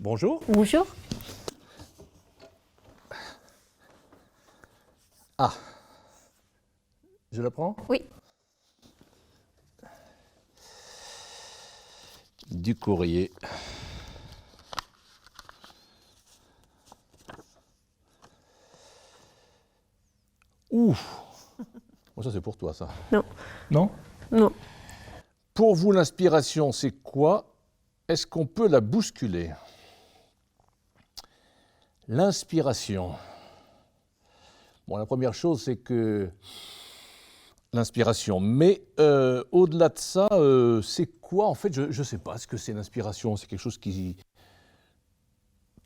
Bonjour. Bonjour. Ah, je la prends? Oui. Du courrier. Ouh! Bon, ça c'est pour toi, ça. Non. Non? Non. Pour vous, l'inspiration, c'est quoi? Est-ce qu'on peut la bousculer? L'inspiration. Bon, la première chose, c'est que l'inspiration. Mais au-delà de ça, c'est quoi? En fait, je ne sais pas ce que c'est l'inspiration. C'est quelque chose qui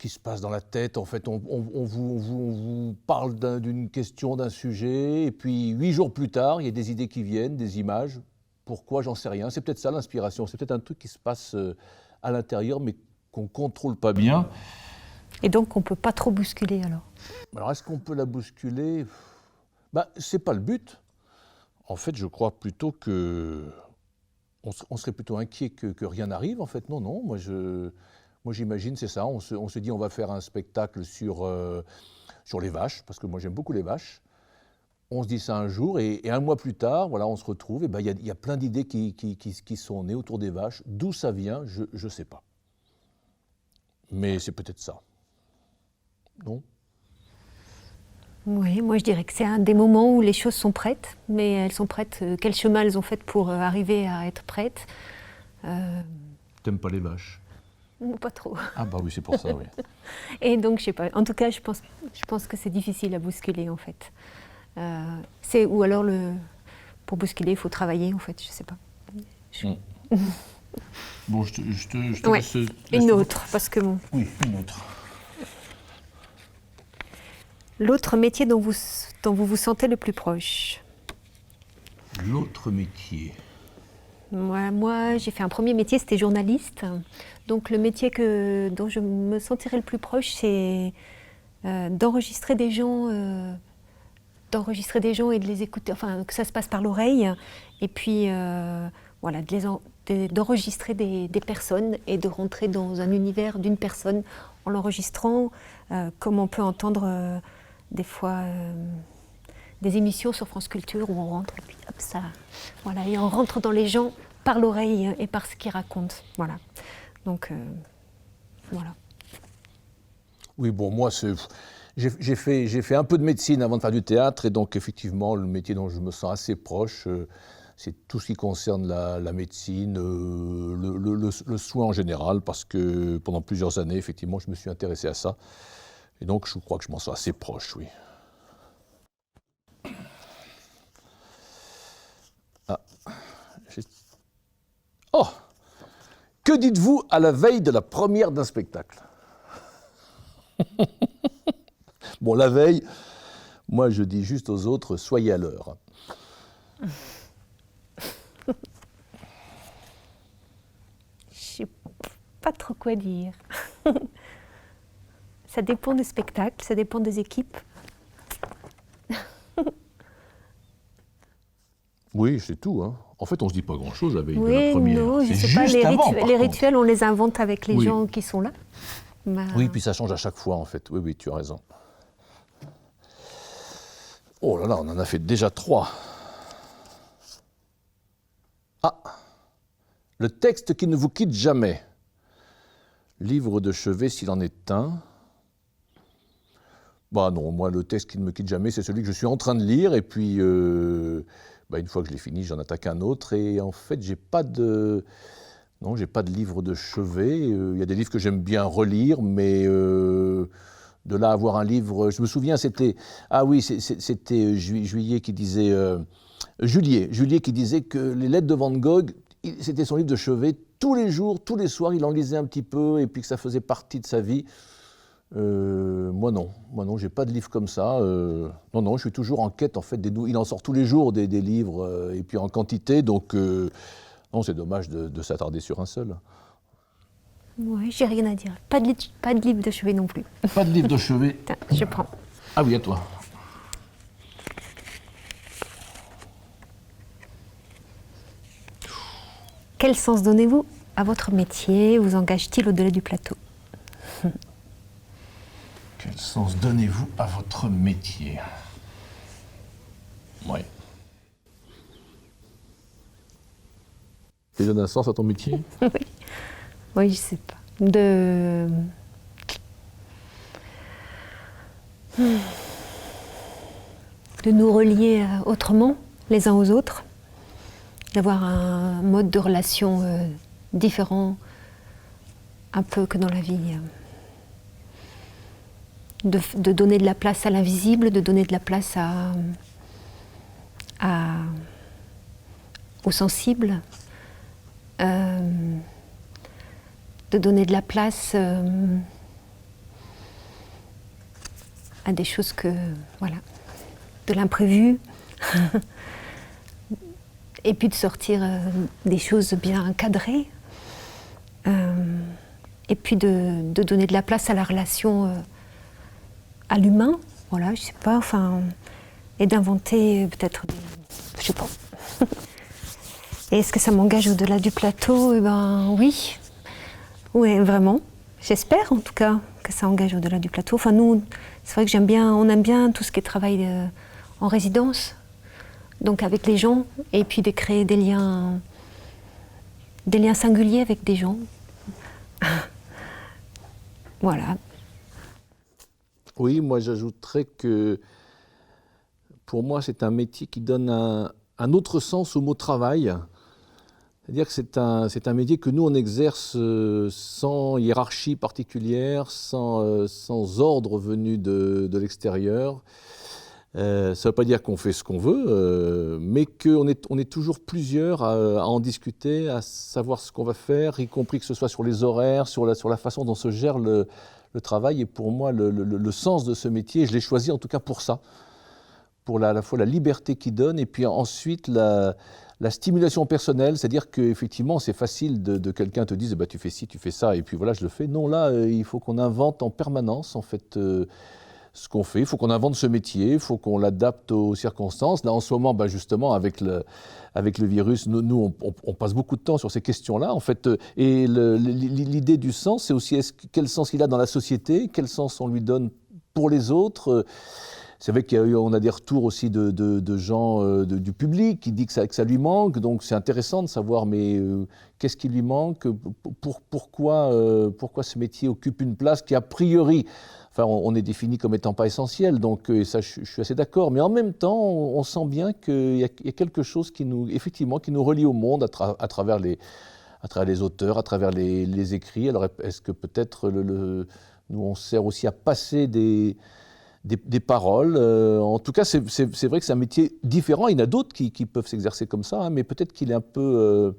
se passe dans la tête. En fait, on vous parle d'une question, d'un sujet, et puis 8 jours plus tard, il y a des idées qui viennent, des images. Pourquoi? J'en sais rien. C'est peut-être ça l'inspiration. C'est peut-être un truc qui se passe à l'intérieur, mais qu'on ne contrôle pas bien. Et donc, on ne peut pas trop bousculer, alors? Alors, est-ce qu'on peut la bousculer? Ben, ce n'est pas le but. En fait, je crois plutôt que on serait plutôt inquiet que rien n'arrive. En fait, non. Moi, j'imagine, c'est ça. On se dit, on va faire un spectacle sur les vaches, parce que moi, j'aime beaucoup les vaches. On se dit ça un jour, et un mois plus tard, voilà, on se retrouve, et ben, il y a plein d'idées qui sont nées autour des vaches. D'où ça vient, je ne sais pas. Mais c'est peut-être ça. Non? Oui, moi je dirais que c'est un des moments où les choses sont prêtes, mais elles sont prêtes. Quel chemin elles ont fait pour arriver à être prêtes? T'aimes pas les vaches? Pas trop. Ah bah oui, c'est pour ça, oui. Et donc, je sais pas. En tout cas, je pense que c'est difficile à bousculer, en fait. Ou alors, pour bousculer, il faut travailler, en fait. Je sais pas. Bon, je te Ouais. laisse... Une autre, parce que bon. Oui, une autre. L'autre métier dont vous vous sentez le plus proche? L'autre métier. Moi, j'ai fait un premier métier, c'était journaliste. Donc le métier dont je me sentirais le plus proche, c'est d'enregistrer des gens et de les écouter, enfin que ça se passe par l'oreille, et puis voilà, d'enregistrer des personnes et de rentrer dans un univers d'une personne en l'enregistrant, comme on peut entendre des fois des émissions sur France Culture où on rentre et puis hop ça, voilà, et on rentre dans les gens par l'oreille et par ce qu'ils racontent, voilà. Donc voilà. Oui, bon, moi, j'ai fait un peu de médecine avant de faire du théâtre, et donc effectivement, le métier dont je me sens assez proche, c'est tout ce qui concerne la médecine, le soin en général, parce que pendant plusieurs années, effectivement, je me suis intéressé à ça. Et donc, je crois que je m'en sens assez proche, oui. Ah. Oh! Que dites-vous à la veille de la première d'un spectacle? Bon, la veille, moi je dis juste aux autres, soyez à l'heure. Je sais pas trop quoi dire. Ça dépend des spectacles, ça dépend des équipes. Oui, c'est tout. Hein. En fait, on se dit pas grand-chose la veille de la Oui, première. non, je C'est sais pas. juste avant, par Les contre. rituels, on les invente avec les Oui. gens qui sont là. Bah, Oui, puis ça change à chaque fois, en fait. Oui, oui, tu as raison. Oh là là, on en a fait déjà 3. Ah, le texte qui ne vous quitte jamais. Livre de chevet s'il en est un. Bah non, moi le texte qui ne me quitte jamais, c'est celui que je suis en train de lire, et puis une fois que je l'ai fini, j'en attaque un autre, et en fait j'ai pas de livre de chevet. Il y a des livres que j'aime bien relire, mais de là à avoir un livre, je me souviens, c'était Juillet qui disait Juliet qui disait que les lettres de Van Gogh, c'était son livre de chevet. Tous les jours, tous les soirs, il en lisait un petit peu, et puis que ça faisait partie de sa vie. Moi non, j'ai pas de livre comme ça. Non, je suis toujours en quête, en fait. Il en sort tous les jours des livres, et puis en quantité, donc non, c'est dommage de s'attarder sur un seul. oui, j'ai rien à dire. Pas de livre de chevet non plus. Pas de livre de chevet. Tiens, je prends. Ah oui, à toi. Quel sens donnez-vous à votre métier? Vous engage-t-il au-delà du plateau? Quel sens donnez-vous à votre métier? Oui. Tu donnes un sens à ton métier? Oui. Oui, je sais pas. De nous relier autrement, les uns aux autres, d'avoir un mode de relation différent, un peu que dans la vie. De donner de la place à l'invisible, de donner de la place au sensible, de donner de la place à des choses voilà, de l'imprévu, et puis de sortir des choses bien cadrées, et puis de donner de la place à la relation à l'humain, voilà, je sais pas, enfin, et d'inventer peut-être, je sais pas. Et est-ce que ça m'engage au-delà du plateau? Eh ben oui, oui, vraiment. J'espère en tout cas que ça engage au-delà du plateau. Enfin nous, c'est vrai que on aime bien tout ce qui est travail en résidence, donc avec les gens, et puis de créer des liens singuliers avec des gens. Voilà. Oui, moi j'ajouterais que pour moi c'est un métier qui donne un autre sens au mot travail. C'est-à-dire que c'est un métier que nous on exerce sans hiérarchie particulière, sans ordre venu de l'extérieur. Ça ne veut pas dire qu'on fait ce qu'on veut, mais qu'on est toujours plusieurs à en discuter, à savoir ce qu'on va faire, y compris que ce soit sur les horaires, sur la façon dont se gère le travail. Et pour moi, le sens de ce métier, je l'ai choisi en tout cas pour ça, pour à la fois la liberté qu'il donne et puis ensuite la stimulation personnelle, c'est-à-dire qu'effectivement c'est facile de quelqu'un te dise bah, tu fais ci, tu fais ça et puis voilà je le fais. Non, là il faut qu'on invente en permanence en fait ce qu'on fait, il faut qu'on invente ce métier, il faut qu'on l'adapte aux circonstances. Là en ce moment bah, justement avec le virus, nous on passe beaucoup de temps sur ces questions-là en fait et l'idée du sens c'est aussi quel sens il a dans la société, quel sens on lui donne pour les autres. C'est vrai qu'on a des retours aussi de gens du public qui disent que ça lui manque, donc c'est intéressant de savoir mais qu'est-ce qui lui manque, pourquoi ce métier occupe une place qui a priori, enfin on est défini comme étant pas essentiel, donc ça je suis assez d'accord, mais en même temps on sent bien qu'il y a quelque chose qui nous relie au monde à travers les auteurs, à travers les écrits. Alors est-ce que peut-être nous on sert aussi à passer des paroles. En tout cas, c'est vrai que c'est un métier différent. Il y en a d'autres qui peuvent s'exercer comme ça, hein, mais peut-être qu'il est un peu,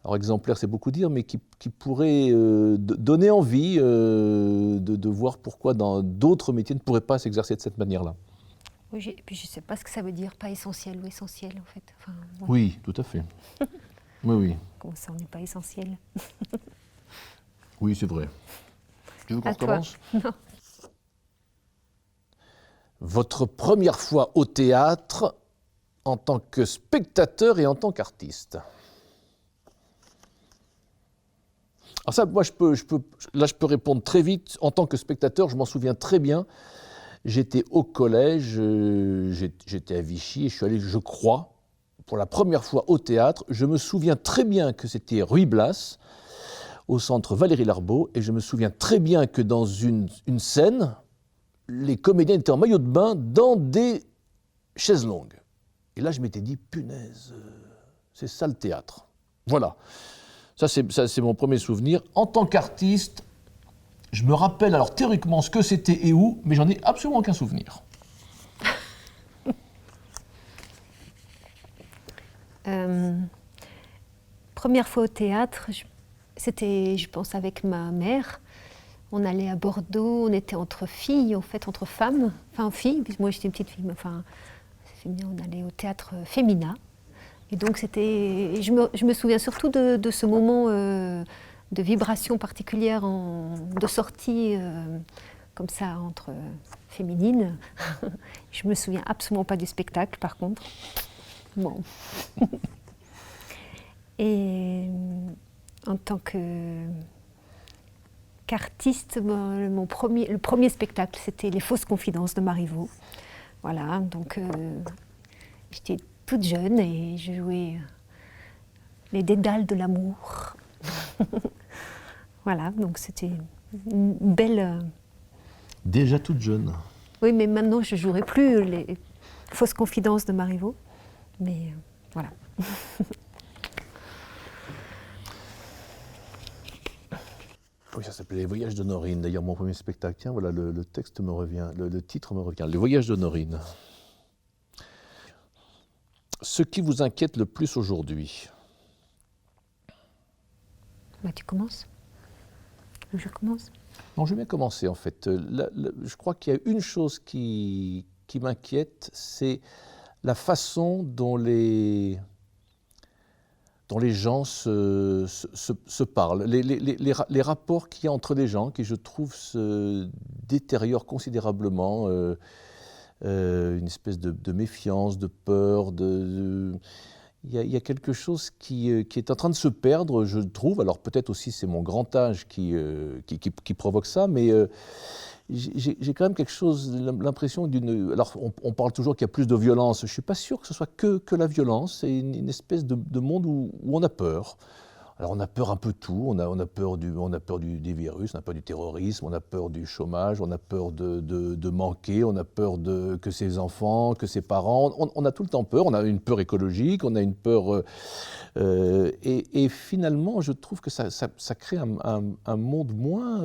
alors exemplaire c'est beaucoup dire, mais qui pourrait donner envie de voir pourquoi dans d'autres métiers ne pourraient pas s'exercer de cette manière-là. Oui, et puis je ne sais pas ce que ça veut dire, pas essentiel ou essentiel en fait. Enfin, ouais. Oui, tout à fait. Oui, oui. Comment ça, on n'est pas essentiel? Oui, c'est vrai. Tu veux qu'on recommence? Non. Votre première fois au théâtre en tant que spectateur et en tant qu'artiste. Alors ça, moi, je peux répondre très vite. En tant que spectateur, je m'en souviens très bien. J'étais au collège, j'étais à Vichy et je suis allé, je crois, pour la première fois au théâtre. Je me souviens très bien que c'était Ruy Blas, au centre Valéry Larbaud, et je me souviens très bien que dans une scène, les comédiens étaient en maillot de bain dans des chaises longues. Et là, je m'étais dit, punaise, c'est ça le théâtre. Voilà. Ça, c'est mon premier souvenir. En tant qu'artiste, je me rappelle alors théoriquement ce que c'était et où, mais j'en ai absolument aucun souvenir. Première fois au théâtre, c'était, je pense, avec ma mère. On allait à Bordeaux, on était entre filles, en fait, entre femmes, enfin filles, puisque moi j'étais une petite fille, mais enfin, on allait au théâtre Femina. Et donc c'était, je me souviens surtout de ce moment de vibration particulière, de sortie comme ça entre féminines. Je me souviens absolument pas du spectacle, par contre. Bon. Et en tant qu'artiste, le premier spectacle, c'était Les Fausses Confidences de Marivaux. Voilà, donc j'étais toute jeune et je jouais les dédales de l'amour. Voilà, donc c'était une belle... Déjà toute jeune. Oui, mais maintenant je ne jouerai plus les Fausses Confidences de Marivaux. Mais voilà. Oui, ça s'appelait Les Voyages d'Honorine. D'ailleurs, mon premier spectacle, tiens, voilà, le texte me revient, le titre me revient. Les Voyages d'Honorine. Ce qui vous inquiète le plus aujourd'hui? Bah, tu commences? Je commence? Non, je vais bien commencer en fait. Je crois qu'il y a une chose qui m'inquiète, c'est la façon dont les gens se parlent, les rapports qu'il y a entre les gens qui, je trouve, se détériorent considérablement. Une espèce de méfiance, de peur, il y a quelque chose qui est en train de se perdre, je trouve. Alors peut-être aussi c'est mon grand âge qui provoque ça, mais j'ai quand même quelque chose, l'impression d'une... Alors on parle toujours qu'il y a plus de violence, je ne suis pas sûr que ce soit que la violence, c'est une espèce de monde où on a peur. Alors on a peur un peu de tout, on a peur des virus, on a peur du terrorisme, on a peur du chômage, on a peur de manquer, on a peur que ses enfants, que ses parents, on a tout le temps peur, on a une peur écologique, on a une peur... et finalement, je trouve que ça crée un monde moins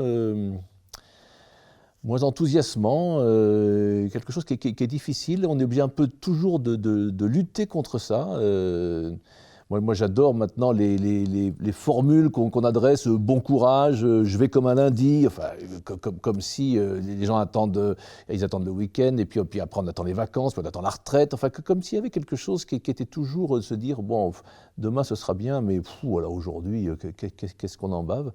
enthousiasmant, quelque chose qui est difficile, on est obligé un peu toujours de lutter contre ça. Moi, j'adore maintenant les formules qu'on adresse, bon courage, je vais comme un lundi, enfin, comme si les gens attendent le week-end, et puis après on attend les vacances, puis on attend la retraite, enfin, comme s'il y avait quelque chose qui était toujours de se dire, bon, demain ce sera bien, mais voilà, aujourd'hui, qu'est-ce qu'on en bave?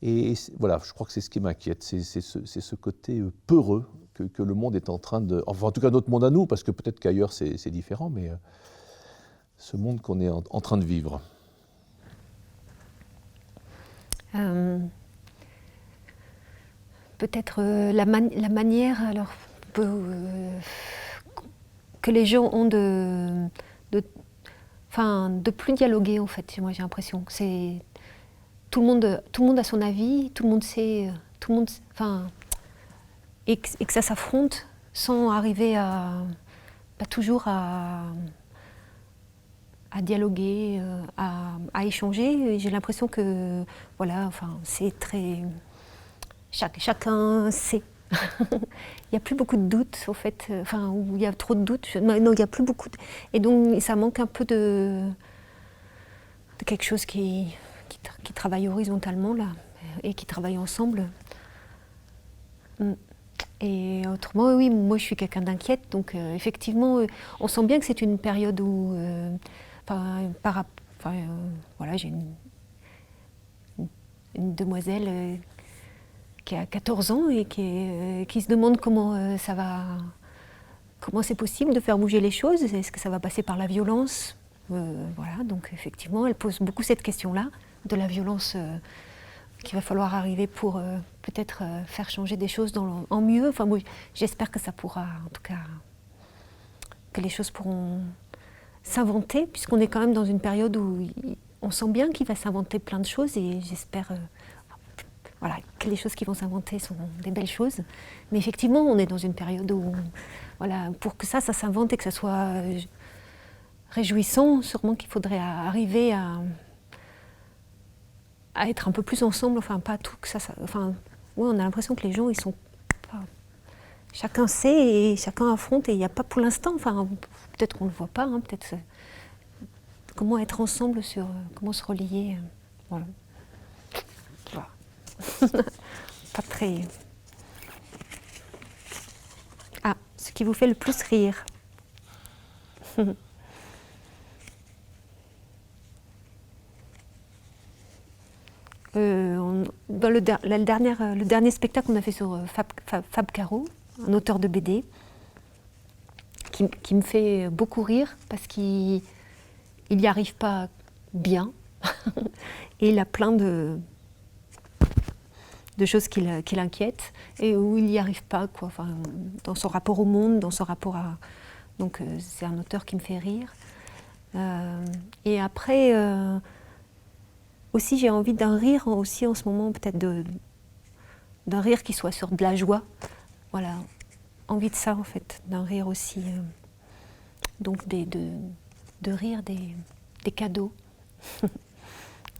Et voilà, je crois que c'est ce qui m'inquiète, c'est ce côté peureux que le monde est en train de... Enfin, en tout cas, notre monde à nous, parce que peut-être qu'ailleurs c'est différent, mais... ce monde qu'on est en train de vivre. Peut-être la manière alors, que les gens ont de plus dialoguer, en fait. Moi, j'ai l'impression que c'est tout le monde a son avis, tout le monde sait, et que ça s'affronte sans arriver pas toujours à dialoguer, à échanger. J'ai l'impression que, voilà, enfin, c'est très... Chacun sait. Il n'y a plus beaucoup de doutes, au fait. Enfin, où il y a trop de doutes. Non, il n'y a plus beaucoup. Et donc, ça manque un peu de quelque chose qui travaille horizontalement, là, et qui travaille ensemble. Et autrement, oui, moi, je suis quelqu'un d'inquiète. Donc, effectivement, on sent bien que c'est une période où... voilà, j'ai une demoiselle qui a 14 ans et qui se demande comment ça va, comment c'est possible de faire bouger les choses. Est-ce que ça va passer par la violence? Voilà, donc effectivement, elle pose beaucoup cette question-là, de la violence qu'il va falloir arriver pour peut-être faire changer des choses en mieux. Enfin, moi, j'espère que ça pourra, en tout cas, que les choses pourront s'inventer, puisqu'on est quand même dans une période où on sent bien qu'il va s'inventer plein de choses, et j'espère voilà, que les choses qui vont s'inventer sont des belles choses. Mais effectivement, on est dans une période où, voilà, pour que ça s'invente et que ça soit réjouissant, sûrement qu'il faudrait arriver à être un peu plus ensemble, enfin pas tout que ça enfin, ouais, on a l'impression que les gens, ils sont pas, chacun sait et chacun affronte, et il n'y a pas pour l'instant, enfin peut-être qu'on ne le voit pas, hein, peut-être comment être ensemble sur comment se relier, voilà. Voilà. Pas très... Ah, ce qui vous fait le plus rire. Dans le dernier spectacle qu'on a fait sur Fab Caro, un auteur de BD, qui me fait beaucoup rire parce qu'il n'y arrive pas bien et il a plein de de choses qui l'inquiètent et où il n'y arrive pas, quoi. Enfin, dans son rapport au monde, dans son rapport à... Donc c'est un auteur qui me fait rire. Et après, aussi j'ai envie d'un rire aussi en ce moment, peut-être d'un rire qui soit sur de la joie. Voilà, envie de ça en fait, d'un rire aussi. Donc de rire des cadeaux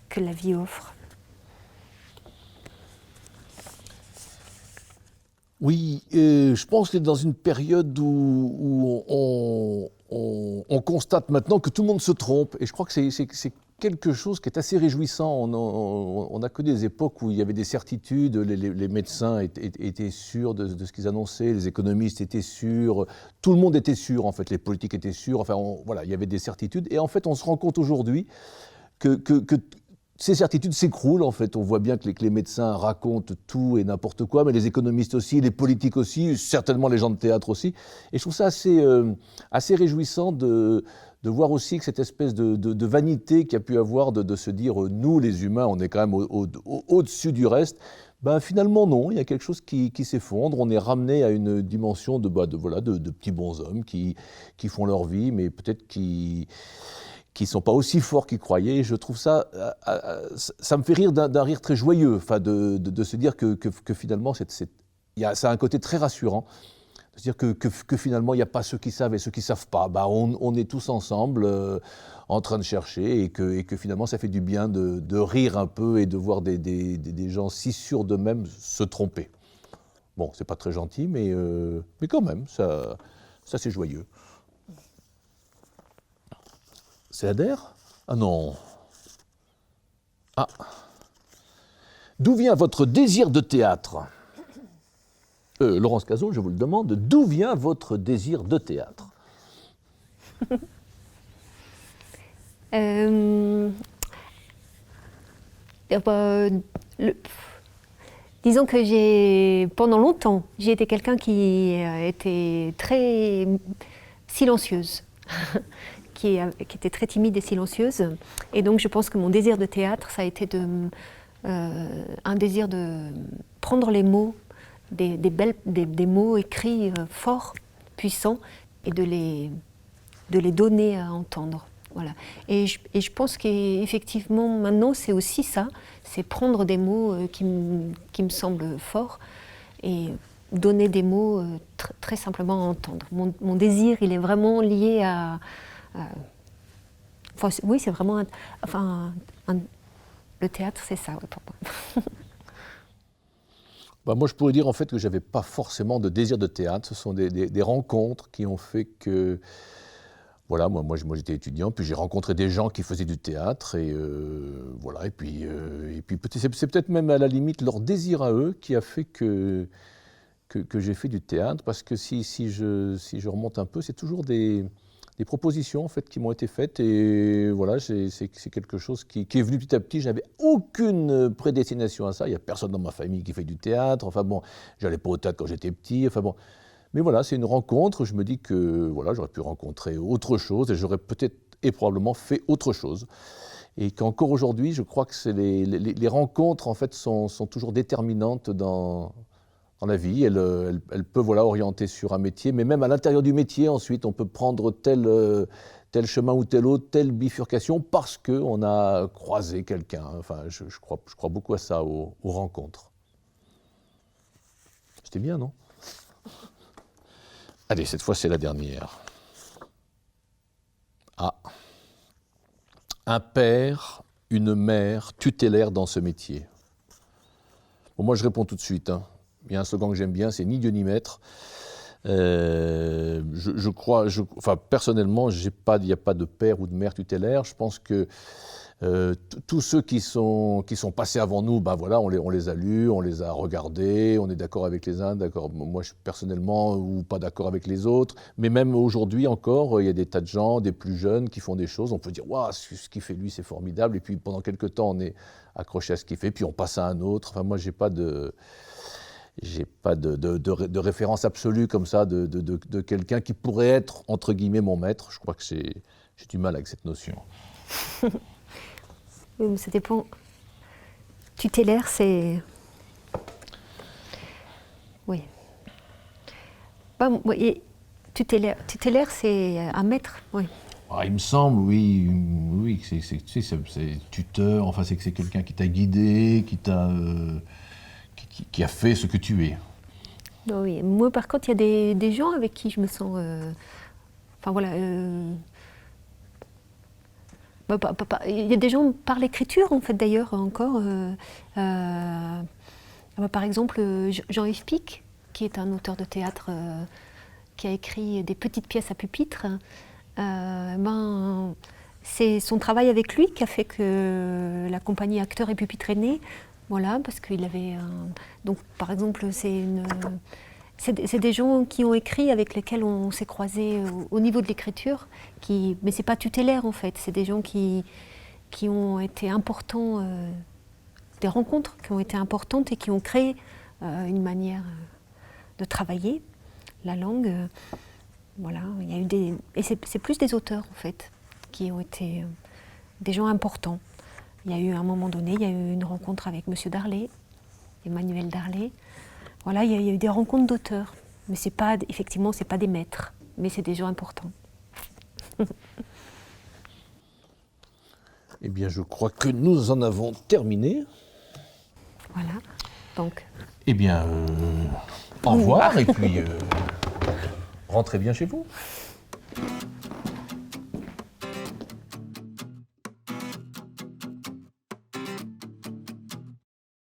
que la vie offre. Oui, je pense qu'on est dans une période où on constate maintenant que tout le monde se trompe. Et je crois que c'est quelque chose qui est assez réjouissant. On a connu des époques où il y avait des certitudes, les médecins étaient sûrs de ce qu'ils annonçaient, les économistes étaient sûrs, tout le monde était sûr en fait, les politiques étaient sûrs, enfin voilà, il y avait des certitudes. Et en fait, on se rend compte aujourd'hui que ces certitudes s'écroulent, en fait. On voit bien que les médecins racontent tout et n'importe quoi, mais les économistes aussi, les politiques aussi, certainement les gens de théâtre aussi. Et je trouve ça assez réjouissant de voir aussi que cette espèce de vanité qu'il y a pu avoir de se dire nous, les humains, on est quand même au-dessus du reste. Ben, finalement, non, il y a quelque chose qui s'effondre. On est ramené à une dimension de petits bonshommes qui font leur vie, mais peut-être qui ne sont pas aussi forts qu'ils croyaient. Je trouve ça me fait rire d'un rire très joyeux, enfin de se dire que finalement, ça a un côté très rassurant, de se dire que finalement, il n'y a pas ceux qui savent et ceux qui ne savent pas. Bah, on est tous ensemble en train de chercher et que finalement, ça fait du bien de rire un peu et de voir des gens si sûrs d'eux-mêmes se tromper. Bon, c'est pas très gentil, mais quand même, ça c'est joyeux. C'est Adair ? Ah non. Ah. D'où vient votre désir de théâtre ? Laurence Cazot, je vous le demande, d'où vient votre désir de théâtre ? Disons que pendant longtemps, j'ai été quelqu'un qui était très silencieuse. Qui était très timide et silencieuse. Et donc je pense que mon désir de théâtre, ça a été un désir de prendre les mots, des mots écrits forts, puissants, et de les donner à entendre. Voilà. Et je pense qu'effectivement, maintenant, c'est aussi ça, c'est prendre des mots qui me semblent forts et donner des mots très simplement à entendre. Mon désir, il est vraiment lié à... oui, c'est vraiment... le théâtre, c'est ça, pour moi. Bah, moi, je pourrais dire en fait que je n'avais pas forcément de désir de théâtre. Ce sont des rencontres qui ont fait que... Voilà, moi j'étais étudiant, puis j'ai rencontré des gens qui faisaient du théâtre, et voilà, et puis c'est peut-être même à la limite leur désir à eux qui a fait que j'ai fait du théâtre, parce que si je remonte un peu, c'est toujours des propositions en fait qui m'ont été faites, et voilà, c'est quelque chose qui est venu petit à petit. Je n'avais aucune prédestination à ça, il n'y a personne dans ma famille qui fait du théâtre, enfin bon, j'allais pas au théâtre quand j'étais petit, enfin bon. Mais voilà, c'est une rencontre, je me dis que voilà, j'aurais pu rencontrer autre chose et j'aurais peut-être et probablement fait autre chose. Et qu'encore aujourd'hui, je crois que les rencontres en fait sont toujours déterminantes dans la vie. Elles peuvent voilà, orienter sur un métier, mais même à l'intérieur du métier, ensuite, on peut prendre tel chemin ou tel autre, telle bifurcation, parce qu'on a croisé quelqu'un. Enfin, je crois beaucoup à ça, aux rencontres. C'était bien, non ? Allez, cette fois, c'est la dernière. Ah. Un père, une mère tutélaire dans ce métier. Bon, moi, je réponds tout de suite. Hein. Il y a un slogan que j'aime bien, c'est « Ni Dieu ni maître ». Je crois, personnellement, il n'y a pas de père ou de mère tutélaire. Je pense que tous ceux qui sont passés avant nous, ben voilà, on les a lus, on les a regardés, on est d'accord avec les uns, d'accord, moi je, personnellement, ou pas d'accord avec les autres, mais même aujourd'hui encore, il y a des tas de gens, des plus jeunes, qui font des choses, on peut dire, waouh, ce qu'il fait lui, c'est formidable, et puis pendant quelques temps, on est accroché à ce qu'il fait, puis on passe à un autre. Enfin, moi, j'ai pas de référence absolue comme ça de quelqu'un qui pourrait être, entre guillemets, mon maître. Je crois que j'ai du mal avec cette notion. Oui, mais ça dépend. Tutélaire, c'est Oui. Tutélaire, c'est un maître, oui. Ah, il me semble, oui, que c'est tuteur, enfin c'est que c'est quelqu'un qui t'a guidé, qui a fait ce que tu es. Oui. Moi, par contre, il y a des gens avec qui je me sens... enfin, voilà... il y a des gens par l'écriture, en fait, d'ailleurs, encore. Par exemple, Jean-Yves Pic, qui est un auteur de théâtre qui a écrit des petites pièces à pupitre. C'est son travail avec lui qui a fait que la compagnie Acteurs et Pupitre est née. Voilà, parce qu'il avait... Donc, par exemple, c'est des gens qui ont écrit, avec lesquels on s'est croisés au niveau de l'écriture, mais c'est pas tutélaire en fait, c'est des gens qui ont été importants, des rencontres qui ont été importantes et qui ont créé une manière de travailler la langue. Voilà, il y a eu et c'est plus des auteurs en fait, qui ont été des gens importants. Il y a eu à un moment donné, il y a eu une rencontre avec Monsieur Darlé, Emmanuel Darlé. Voilà, il y a eu des rencontres d'auteurs, mais effectivement, c'est pas des maîtres, mais c'est des gens importants. Eh bien, je crois que nous en avons terminé. Voilà, donc... Eh bien, au revoir, et puis rentrez bien chez vous.